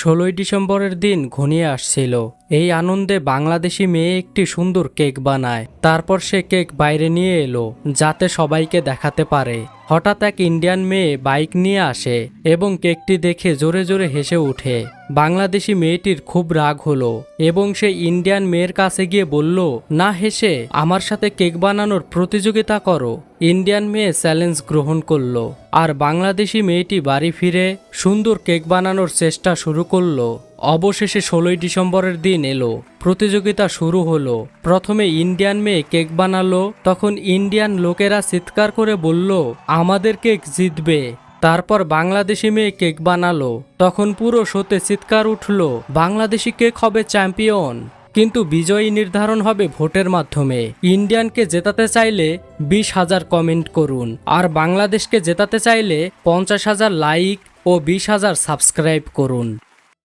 16ই ডিসেম্বরের দিন ঘনিয়ে আসছিল। এই আনন্দে বাংলাদেশি মেয়ে একটি সুন্দর কেক বানায়। তারপর সে কেক বাইরে নিয়ে এলো যাতে সবাইকে দেখাতে পারে। হঠাৎ এক ইন্ডিয়ান মেয়ে বাইক নিয়ে আসে এবং কেকটি দেখে জোরে জোরে হেসে ওঠে। বাংলাদেশি মেয়েটির খুব রাগ হলো এবং সে ইন্ডিয়ান মেয়ের কাছে গিয়ে বলল, না হেসে আমার সাথে কেক বানানোর প্রতিযোগিতা করো। ইন্ডিয়ান মেয়ে চ্যালেঞ্জ গ্রহণ করলো আর বাংলাদেশি মেয়েটি বাড়ি ফিরে সুন্দর কেক বানানোর চেষ্টা শুরু করলো। অবশেষে 16ই ডিসেম্বরের দিন এলো। প্রতিযোগিতা শুরু হলো। প্রথমে ইন্ডিয়ান মেয়ে কেক বানালো, তখন ইন্ডিয়ান লোকেরা চিৎকার করে বলল, আমাদের কেক জিতবে। তারপর বাংলাদেশি মেয়ে কেক বানালো, তখন পুরো শোতে চিৎকার উঠলো, বাংলাদেশি কেক হবে চ্যাম্পিয়ন। কিন্তু বিজয়ী নির্ধারণ হবে ভোটের মাধ্যমে। ইন্ডিয়ানকে জেতাতে চাইলে 20,000 কমেন্ট করুন, আর বাংলাদেশকে জেতাতে চাইলে 50,000 লাইক ও 20,000 সাবস্ক্রাইব করুন।